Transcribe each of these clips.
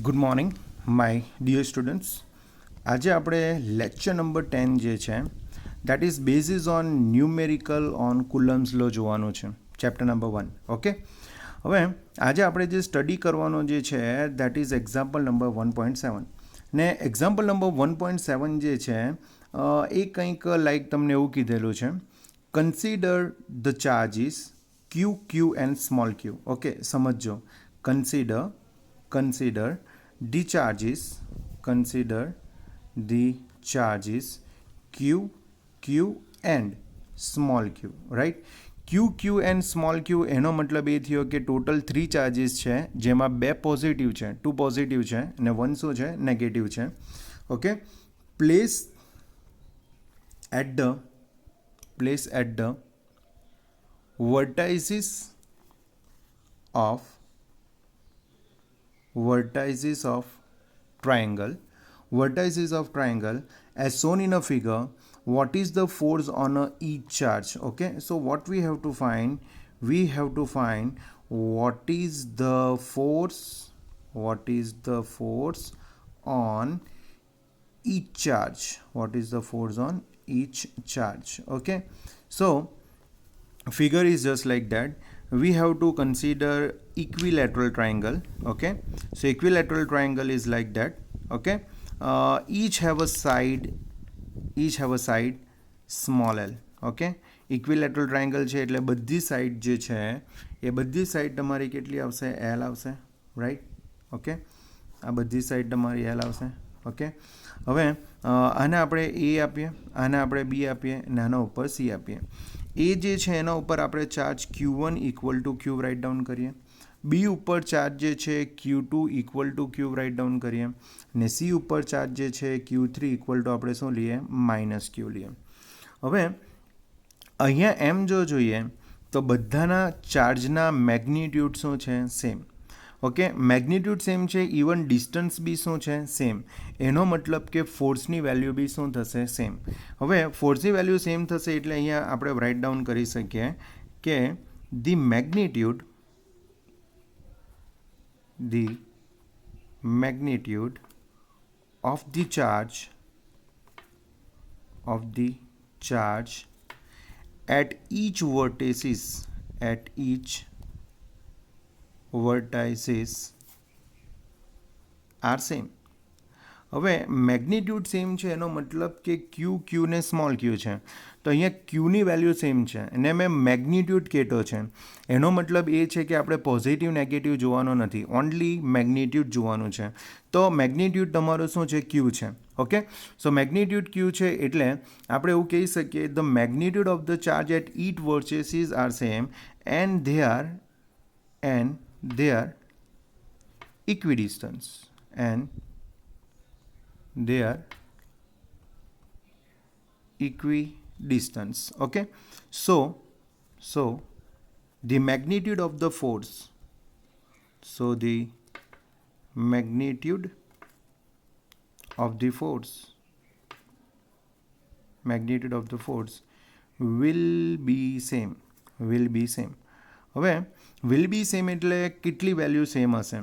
Good morning my dear students. આજે આપણે lecture number 10 જે છે that is basis on numerical on Coulomb's law જોવાનું છે, ચેપ્ટર નંબર 1. ઓકે, હવે આજે આપણે જે સ્ટડી કરવાનો જે છે દેટ ઇઝ એક્ઝામ્પલ નંબર 1.7 ને એક્ઝામ્પલ નંબર 1.7 જે છે એ કંઈક લાઈક તમને એવું કીધેલું છે, consider the charges Q Q and small Q. Okay, સમજો. consider the charges q q and small q, right? q and small q એનો મતલબ એ થયો કે ટોટલ 3 ચાર્જીસ છે, જેમાં 2 પોઝિટિવ છે, 2 પોઝિટિવ છે અને 1 શું છે, નેગેટિવ છે. Okay, place at the vertices of triangle as shown in a figure. What is the force on each charge? Okay, so what we have to find what is the force on each charge. Okay, so figure is just like that. We have to consider equilateral triangle. Okay, so equilateral triangle is like that. Okay, each have a side small l. Okay, equilateral triangle છે એટલે બધી side જે છે એ બધી side તમારી કેટલી આવશે, l આવશે, રાઈટ? ઓકે, આ બધી સાઈડ તમારી l આવશે. ઓકે, હવે આને આપણે a આપીએ, આને આપણે b આપીએ અને આના ઉપર c આપીએ. એ જે છે એના ઉપર આપણે charge Q1 equal to Q write down કરીએ, બી ઉપર ચાર્જ જે છે Q2 equal to Q write down કરીએ અને સી ઉપર ચાર્જ જે છે Q3 ઇક્વલ ટુ આપણે શું લઈએ, માઇનસ ક્યુ લઈએ. હવે અહીંયા એમ જો જોઈએ તો બધાના ચાર્જના મેગ્નિટ્યુડ શું છે, સેમ. ઓકે, મેગ્નિટ્યુડ સેમ છે, ઇવન ડિસ્ટન્સ બી શું છે, સેમ. એનો મતલબ કે ફોર્સની વેલ્યુ બી શું થશે, સેમ. હવે ફોર્સની વેલ્યુ સેમ થશે એટલે અહીંયા આપણે રાઇટ ડાઉન કરી શકીએ કે the magnitude of the charge at each vertices are same. હવે મેગ્નિટ્યુડ સેમ છે એનો મતલબ કે ક્યુ ને સ્મોલ ક્યુ છે, તો અહીંયા ક્યુની વેલ્યુ સેમ છે અને મેં મેગ્નિટ્યુડ કહેતો છે એનો મતલબ એ છે કે આપણે પોઝિટિવ નેગેટિવ જોવાનો નથી, ઓનલી મેગ્નિટ્યુડ જોવાનું છે. તો મેગ્નિટ્યુડ તમારું શું છે, ક્યુ છે. ઓકે, સો મેગ્નિટ્યુડ ક્યુ છે એટલે આપણે એવું કહી શકીએ the magnitude of the charge at each vertices are same and they are equidistant. Okay, so the magnitude of the force will be same. હવે will be same એટલે કેટલી વેલ્યુ સેમ હશે?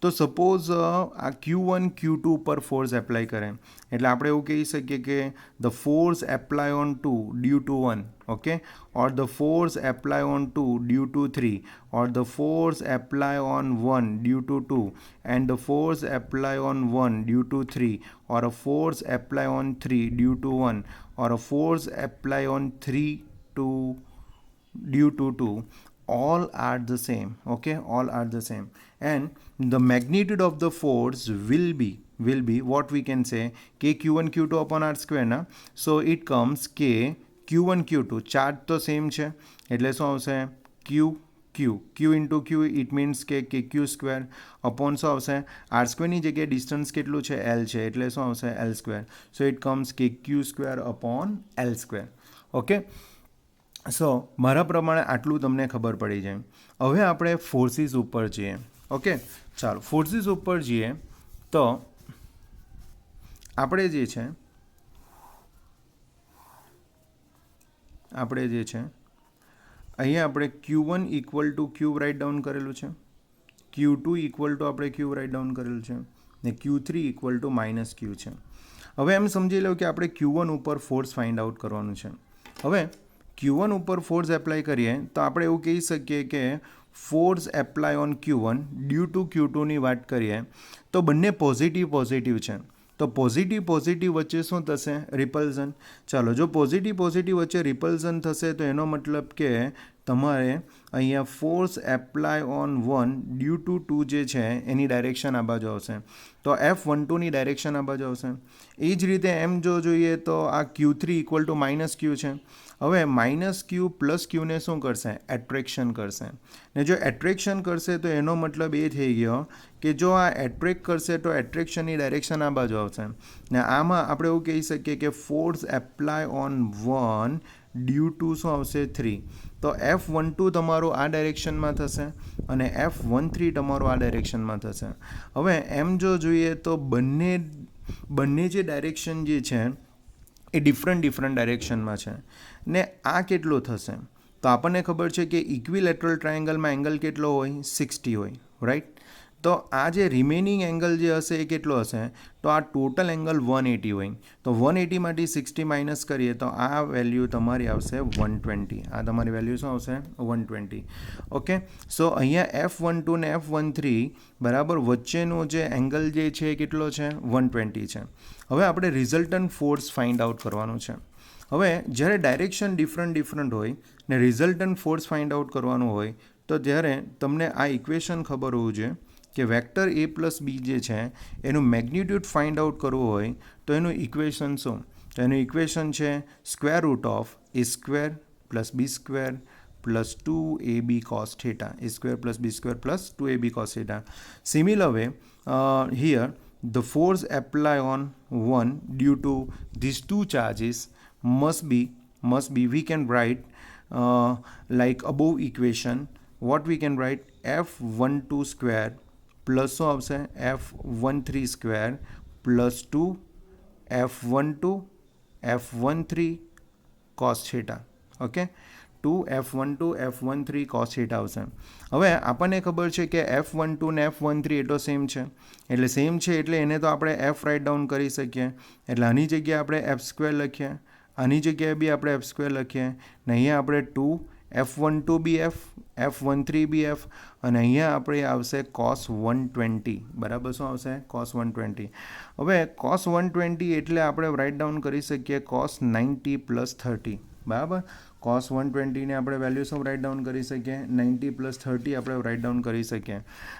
તો સપોઝ આ Q1 Q2 ઉપર force apply કરે એટલે આપણે એવું કહી શકીએ કે the force apply on 2 due to 1, okay, or the force apply on 2 due to 3, or the force apply on 1 due to 2 and the force apply on 1 due to 3, or a force apply on 3 due to 1, or a force apply on 3 due to 2, all are the same. Okay, all are the same, and the magnitude of the force will be what we can say k q1 q2 upon r square na. So it comes k q1 q2, charge તો same છે એટલે શું આવશે, q into q, it means કે q square upon શું આવશે, r સ્ક્વેરની જગ્યાએ distance કેટલું છે, l છે એટલે શું આવશે, l square. So it comes k q square upon l square. Okay, so મારા પ્રમાણે આટલું તમને ખબર પડી જાય. હવે આપણે ફોર્સીસ ઉપર જઈએ. ઓકે, ચાલો ફોર્સીસ ઉપર જઈએ તો આપણે જે છે અહીંયા આપણે Q1 equal to Q write down કરેલું છે, Q2 ઇક્વલ ટુ આપણે Q રાઇટ ડાઉન કરેલું છે ને Q3 equal two minus Q છે. હવે એમ સમજી લો કે આપણે Q1 ઉપર ફોર્સ ફાઇન્ડ આઉટ કરવાનું છે. હવે Q1 ઉપર ફોર્સ એપ્લાય કરીએ તો આપણે એવું કહી શકીએ કે force apply on Q1 due to Q2ની વાત કરીએ તો બંને પોઝિટિવ છે. તો પોઝિટિવ વચ્ચે શું થશે? રિપલ્ઝન. ચાલો, જો પોઝિટિવ વચ્ચે રિપલ્ઝન થશે તો એનો મતલબ કે તમારે અહીંયા force apply on 1 due to 2 જે છે એની ડાયરેક્શન આ બાજુ આવશે. તો F12ની ડાયરેક્શન આ બાજુ આવશે. એ જ રીતે એમ જો જોઈએ તો આ Q3 equal two minus Q છે. હવે માઇનસ Q પ્લસ Qને શું કરશે? એટ્રેક્શન કરશે. ને જો એટ્રેક્શન કરશે તો એનો મતલબ એ થઈ ગયો કે જો આ એટ્રેક્ટ કરશે તો એટ્રેક્શનની ડાયરેક્શન આ બાજુ આવશે. ને આમાં આપણે એવું કહી શકીએ કે force apply on 1 due to શું આવશે? 3. તો F12 તમારું આ ડાયરેક્શનમાં થશે અને F13 તમારું આ ડાયરેક્શનમાં થશે. હવે એમ જો જોઈએ તો બંને જે ડાયરેક્શન જે છે એ ડિફરન્ટ ડાયરેક્શનમાં છે. ને આ કેટલો થશે? તો આપણને ખબર છે કે ઇક્વિલેટરલ ટ્રાયેંગલમાં એંગલ કેટલો હોય? 60 હોય, રાઈટ? તો આ જે રિમેનિંગ એંગલ જે હશે એ કેટલો હશે? તો આ ટોટલ એંગલ 180 હોય. તો 180માંથી 60 માઇનસ કરીએ તો આ વેલ્યુ તમારી આવશે 120. આ તમારી વેલ્યુ શું આવશે? 120. ઓકે, સો અહીંયા F12 ને F13 બરાબર વચ્ચેનો જે એંગલ જે છે એ કેટલો છે? 120 છે. હવે આપણે રિઝલ્ટન્ટ ફોર્સ ફાઇન્ડ આઉટ કરવાનું છે. હવે જ્યારે ડાયરેક્શન ડિફરન્ટ હોય ને રિઝલ્ટન્ટ ફોર્સ ફાઇન્ડ આઉટ કરવાનું હોય તો ત્યારે તમને આ ઇક્વેશન ખબર હોવું જોઈએ કે વેક્ટર A પ્લસ B જે છે એનું મેગ્નિટ્યુડ ફાઇન્ડ આઉટ કરવું હોય તો એનું ઇક્વેશન શું? તો એનું ઇક્વેશન છે square root of A square plus B square plus 2AB cos theta. A square plus B square plus 2AB cos theta. Similar way, here the force apply on 1 due to these two charges must be we can write like above equation. What we can write? F12 square plus શું આવશે? F13 square plus 2 F12 F13 cos theta. Okay, 2 F12 F13 cos theta આવશે. હવે આપણને ખબર છે કે F12 ને F13 એ તો સેમ છે, એટલે એને તો આપણે F રાઇટ ડાઉન કરી શકીએ. એટલે આની જગ્યાએ આપણે F સ્ક્વેર લખીએ, આની જગ્યાએ બી આપણે F સ્ક્વેર લખીએ, ને અહીંયા આપણે 2 F12 બી F, F13 બી F, અને અહીંયા આપણે આવશે cos 120. બરાબર, શું આવશે? cos 120. હવે cos 120 એટલે આપણે રાઇટ ડાઉન કરી શકીએ cos 90 પ્લસ 30. બરાબર, cos 120 ને આપણે વેલ્યુ શું રાઇટ ડાઉન કરી શકીએ? 90 પ્લસ 30 આપણે રાઇટ ડાઉન કરી શકીએ.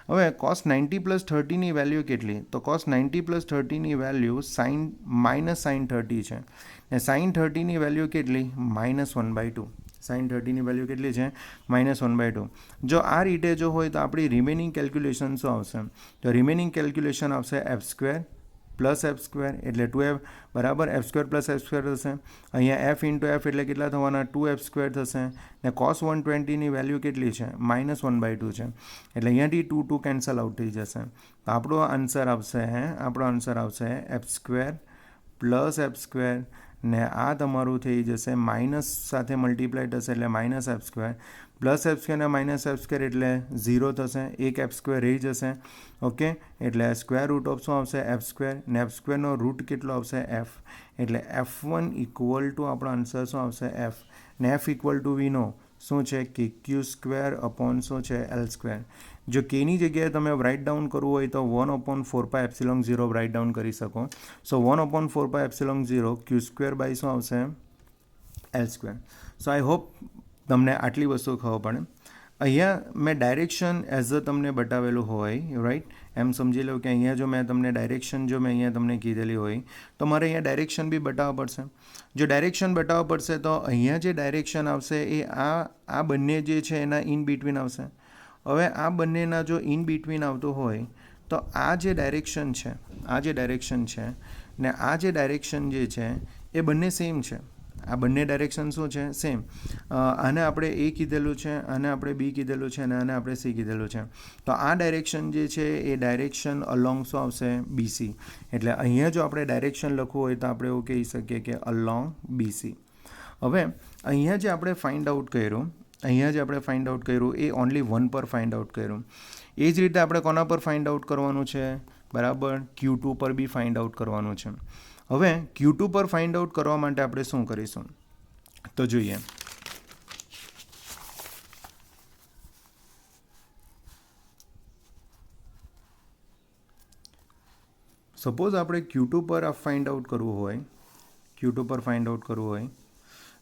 હવે cos 90 પ્લસ 30ની વેલ્યુ કેટલી? તો cos 90 પ્લસ 30ની વેલ્યુ માઇનસ સાઇન 30 છે, ને સાઇન 30ની વેલ્યુ કેટલી? -1/2. સાઇન 30ની વેલ્યુ કેટલી છે? -1/2. જો આ રીતે જો હોય તો આપણી રિમેનિંગ કેલ્ક્યુલેશન શું આવશે? તો રિમેનિંગ કેલ્ક્યુલેશન આવશે F square plus F square એટલે 2F બરાબર F square plus F square થશે. અહીંયા F ઇન્ટુ F એટલે કેટલા થવાના? 2F સ્ક્વેર થશે. ને cos 120ની વેલ્યુ કેટલી છે? -1/2 છે, એટલે અહીંયાથી 2 કેન્સલ આઉટ થઈ જશે. તો આપણો આન્સર આવશે F square plus F square, ને આ તમારું થઈ જશે માઇનસ સાથે મલ્ટીપ્લાય થશે એટલે minus F square plus F square ને માઇનસ F સ્ક્વેર એટલે 0 થશે, એક F સ્ક્વેર રહી જશે. ઓકે, એટલે સ્ક્વેર રૂટ ઓફ શું આવશે? F સ્ક્વેર, ને F સ્ક્વેરનો રૂટ કેટલો આવશે? F. એટલે F1 ઇક્વલ ટુ આપણો આન્સર શું આવશે? F. ને F ઇક્વલ ટુ વી નો શું છે? કે Q સ્ક્વેર અપોન શું છે? L square. જો Kની જગ્યાએ તમે રાઇટ ડાઉન કરવું હોય તો 1/4πε0 રાઇટ ડાઉન કરી શકો. સો 1/4πε0 Q સ્ક્વેર બાય શું આવશે? L square. So I hope તમને આટલી વસ્તુ ખબર પડે. અહીંયા મેં ડાયરેક્શન એઝ અ તમને બતાવેલું હોય, રાઈટ? એમ સમજી લો કે અહીંયા જો મેં તમને ડાયરેક્શન અહીંયા તમને કીધેલી હોય તો મારે અહીંયા ડાયરેક્શન બી બતાવવા પડશે. જો ડાયરેક્શન બતાવવા પડશે તો અહીંયા જે ડાયરેક્શન આવશે એ આ બંને જે છે એના ઇન બિટવીન આવશે. હવે આ બંનેના જો ઇન બિટવીન આવતો હોય તો આ જે ડાયરેક્શન છે ને આ જે ડાયરેક્શન જે છે એ બંને સેમ છે. આ બંને ડાયરેક્શન શું છે? સેમ. આને આપણે A કીધેલું છે, આને આપણે B કીધેલું છે, અને આને આપણે C કીધેલું છે. તો આ ડાયરેક્શન જે છે એ ડાયરેક્શન અલોંગ શું આવશે? BC. એટલે અહીંયા જો આપણે ડાયરેક્શન લખવું હોય તો આપણે એવું કહી શકીએ કે અલોંગ BC. હવે અહીંયા જે આપણે ફાઇન્ડ આઉટ કર્યું એ ઓનલી 1 પર ફાઇન્ડ આઉટ કર્યું. એ જ રીતે આપણે કોના પર ફાઇન્ડ આઉટ કરવાનું છે, બરાબર, Q2 પર બી ફાઇન્ડ આઉટ કરવાનું છે. હવે Q2 પર ફાઇન્ડ આઉટ કરવા માટે આપણે શું કરીશું તો જોઈએ. સપોઝ આપણે Q2 પર ફાઇન્ડ આઉટ કરવું હોય, Q2 પર ફાઇન્ડ આઉટ કરવું હોય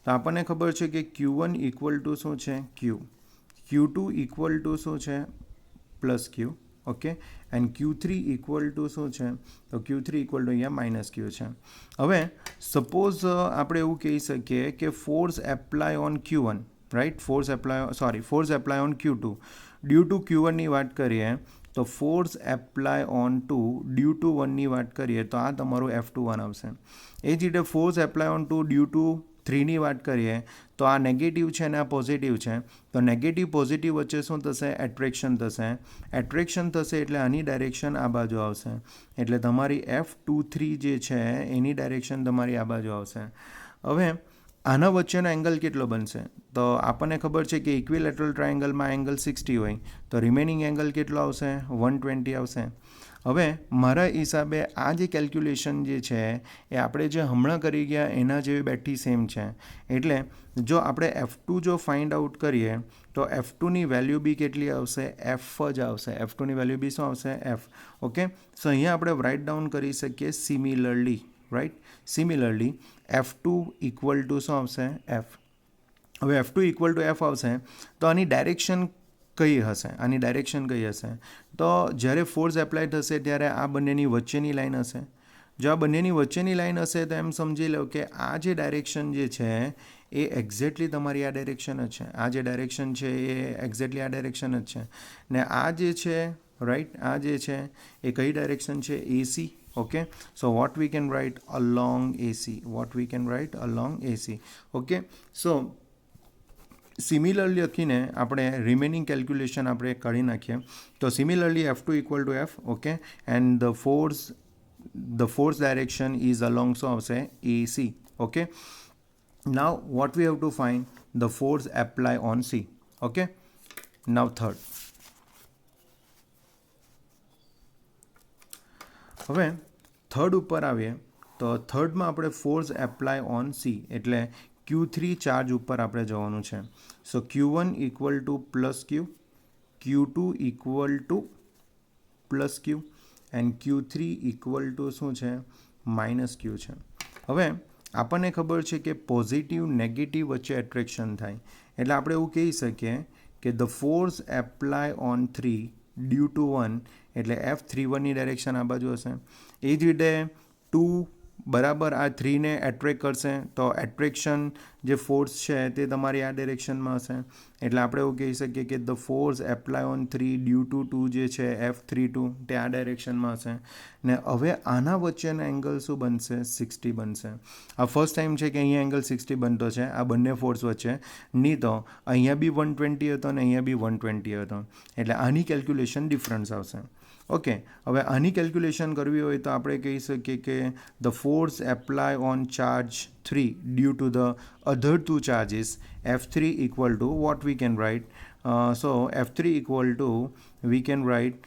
તો આપણને ખબર છે કે Q1 ઇક્વલ ટુ શું છે, Q, Q2 ઇક્વલ ટુ શું છે, plus Q, okay, and Q3 equal to શું છે, તો Q3 ઇક્વલ ટુ અહીંયા માઇનસ Q છે. હવે સપોઝ આપણે એવું કહી શકીએ કે force apply on Q1, right, force apply on Q2 due to Q1ની વાત કરીએ તો force apply on two due to 1ની વાત કરીએ તો આ તમારું F21 આવશે. એ જ રીતે force apply on two due to 3ની વાત કરીએ તો આ નેગેટિવ છે અને આ પોઝિટિવ છે, તો નેગેટિવ પોઝિટિવ વચ્ચે શું થશે, એટ્રેક્શન થશે. એટ્રેક્શન થશે એટલે આની ડાયરેક્શન આ બાજુ આવશે, એટલે તમારી F23 જે છે એની ડાયરેક્શન તમારી આ બાજુ આવશે. હવે આના વચ્ચેનો એંગલ કેટલો બનશે, તો આપણને ખબર છે કે ઇક્વિલેટરલ ટ્રાયેંગલમાં એંગલ 60 હોય, તો રિમેનિંગ એંગલ કેટલો આવશે, 120 આવશે. હવે મારા હિસાબે આ જે કેલ્ક્યુલેશન જે છે એ આપણે જે હમણાં કરી ગયા એના જેવી બેઠી સેમ છે. એટલે જો આપણે F2 જો ફાઇન્ડ આઉટ કરીએ તો F2ની વેલ્યુ બી કેટલી આવશે, F જ આવશે. F2ની વેલ્યુ બી શું આવશે, F, ઓકે. સો અહીંયા આપણે રાઇટ ડાઉન કરી શકીએ similarly, right, similarly F2 equal to શું આવશે, F. હવે F2 ઇક્વલ ટુ F આવશે તો આની ડાયરેક્શન કઈ હશે, આની ડાયરેક્શન કઈ હશે, તો જ્યારે ફોર્સ એપ્લાય થશે ત્યારે આ બંનેની વચ્ચેની લાઈન હશે. જો આ બંનેની વચ્ચેની લાઈન હશે તો એમ સમજી લો કે આ જે ડાયરેક્શન જે છે એ એક્ઝેક્ટલી તમારી આ ડાયરેક્શન જ છે. આ જે ડાયરેક્શન છે એ એક્ઝેક્ટલી આ ડાયરેક્શન જ છે. ને આ જે છે, રાઈટ, આ જે છે એ કઈ ડાયરેક્શન છે, AC, okay. So what we can write along AC, what we can write along AC, okay. So similarly લખીને આપણે રિમેનિંગ કેલ્ક્યુલેશન આપણે કરી નાખીએ તો similarly F2 equal to F, okay, and the force direction is along શું આવશે, AC, okay. Now what we have to find the force apply on C, okay. Now third. હવે third ઉપર આવીએ તો થર્ડમાં આપણે ફોર્સ એપ્લાય ઓન C એટલે Q3 charge ઉપર આપણે જવાનું છે. સો Q1 equal to plus Q, Q2 equal to plus Q and Q3 equal to શું છે, માઇનસ Q છે. હવે આપણને ખબર છે કે પોઝિટિવ નેગેટિવ વચ્ચે એટ્રેક્શન થાય એટલે આપણે એવું કહી શકીએ કે the force apply on 3 due to 1 એટલે F31ની ડાયરેક્શન આ બાજુ હશે. એ જ રીતે 2 બરાબર આ 3ને એટ્રેક્ટ કરશે તો એટ્રેક્શન જે ફોર્સ છે તે તમારી આ ડાયરેક્શનમાં હશે. એટલે આપણે એવું કહી શકીએ કે the force apply on 3 due to 2 જે છે F32 તે આ ડાયરેક્શનમાં હશે. ને હવે આના વચ્ચેનો એંગલ શું બનશે, 60 બનશે. આ ફર્સ્ટ ટાઈમ છે કે અહીંયા એંગલ 60 બનતો છે આ બંને ફોર્સ વચ્ચે, નહીં તો અહીંયા બી 120 હતો અને અહીંયા બી 120 હતો, એટલે આની કેલ્ક્યુલેશન ડિફરન્સ આવશે, ઓકે. હવે આની કેલ્ક્યુલેશન કરવી હોય તો આપણે કહી શકીએ કે the force apply on charge 3 due to the other two charges F3 equal to what we can write, so F3 equal to we can write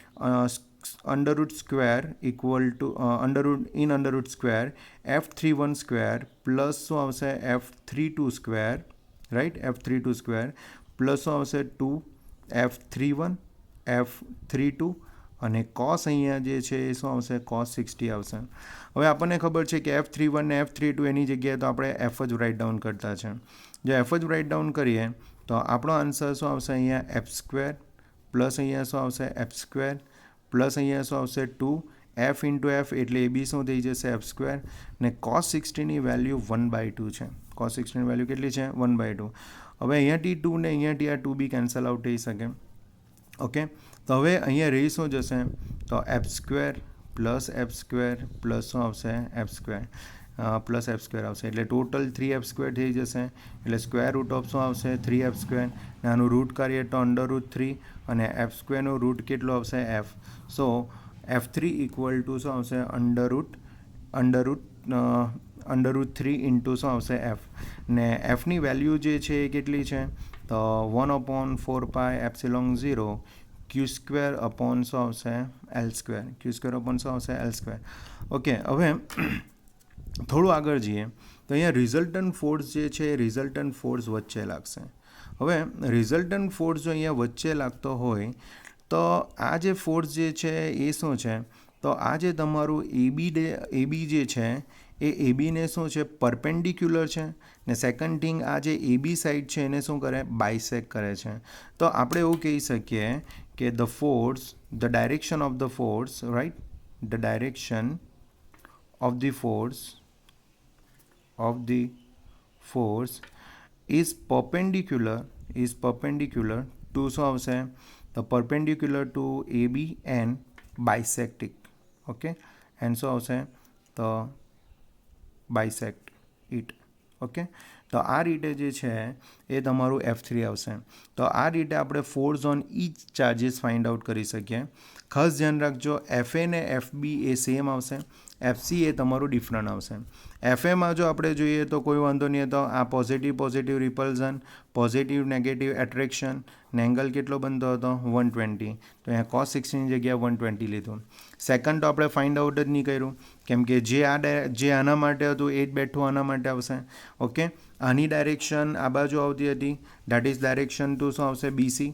under root square equal to under root square F31 square plus શું આવશે, F32 square, right, F32 square plus શું આવશે 2 F31 F32 અને cos અહીંયા જે છે એ શું આવશે, કોસ 60 આવશે. હવે આપણને ખબર છે કે F31 ને F32 એની જગ્યાએ તો આપણે F જ રાઇટ ડાઉન કરતા છે. જો F જ રાઇટ ડાઉન કરીએ તો આપણો આન્સર શું આવશે, અહીંયા F સ્ક્વેર પ્લસ અહીંયા શું આવશે, F સ્ક્વેર પ્લસ અહીંયા શું આવશે 2 F ઇન્ટુ F એટલે એ બી શું થઈ જશે, F સ્ક્વેર. ને કોસ 60ની વેલ્યુ 1/2 છે. કોસ 60ની વેલ્યુ કેટલી છે, 1/2. હવે અહીંયાથી 2 ને અહીંયાથી આ 2 બી કેન્સલ આઉટ થઈ શકે, ઓકે. તો હવે અહીંયા રહી શું જશે, તો F square plus F square plus શું આવશે, F square plus F square આવશે એટલે ટોટલ 3F સ્ક્વેર થઈ જશે. એટલે સ્ક્વેર રૂટ ઓફ શું આવશે, 3F સ્ક્વેર. ને આનું રૂટ કાઢીએ તો અંડર રૂટ 3 અને F સ્ક્વેરનો રૂટ કેટલો આવશે, F. So F3 equal to શું આવશે, અંડર રૂટ 3 ઇન્ટુ શું આવશે, F. ને Fની વેલ્યુ જે છે એ કેટલી છે, તો 1/4 પાય એપ્સિલોન 0 ક્યુ સ્ક્વેર અપોન શું આવશે L square, Q square upon શું આવશે એલ સ્ક્વેર. ઓકે, હવે થોડું આગળ જઈએ તો અહીંયા રિઝલ્ટન્ટ ફોર્સ જે છે એ રિઝલ્ટન્ટ ફોર્સ વચ્ચે લાગશે. હવે રિઝલ્ટન્ટ ફોર્સ જો અહીંયા વચ્ચે લાગતો હોય તો આ જે ફોર્સ જે છે એ શું છે, તો આ જે તમારું એબી જે છે એ એબીને શું છે પરપેન્ડિક્યુલર છે, ને સેકન્ડ થિંગ આ જે એબી સાઈડ છે એને શું કરે બાયસેક કરે છે. તો આપણે એવું કહી શકીએ કે the force, the direction of the force, right, the direction of the force is perpendicular to શું આવશે the perpendicular to AB and bisect it. Okay, and શું આવશે તો bisect it. ઓકે, તો આ રીતે જે છે એ તમારું F3 આવશે. તો આ રીતે આપણે force on each charges find out કરી શકીએ. ખાસ ધ્યાન રાખજો, FA ને FB એ સેમ આવશે, FC એ તમારું ડિફરન્ટ આવશે. FAમાં જો આપણે જોઈએ તો કોઈ વાંધો નહીં, તો આ positive repulsion, positive negative attraction, ને એંગલ કેટલો બનતો હતો 120, તો અહીંયા cos 60ની જગ્યાએ 120 લીધું. સેકન્ડ તો આપણે ફાઇન્ડ આઉટ જ નહીં કર્યું, કેમ કે જે આના માટે હતું એ જ બેઠું આના માટે આવશે. ઓકે, આની ડાયરેક્શન આ બાજુ આવતી હતી, દેટ ઇઝ ડાયરેક્શન ટુ શું આવશે BC.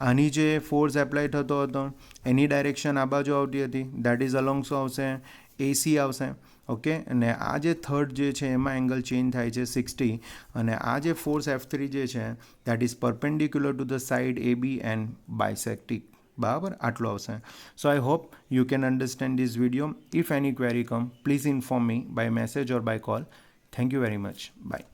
આની જે ફોર્સ એપ્લાય થતો હતો એની ડાયરેક્શન આ બાજુ આવતી હતી, દેટ ઇઝ અલોંગ શું આવશે AC આવશે. ઓકે, અને આ જે થર્ડ જે છે એમાં એંગલ ચેન્જ થાય છે 60, અને આ જે ફોર્સ F3 જે છે that is perpendicular to the side AB and બાયસેક્ટિક. બરાબર, આટલું આવશે. So I hope you can understand this video. If any query come please inform me by message or by call. Thank you very much. By.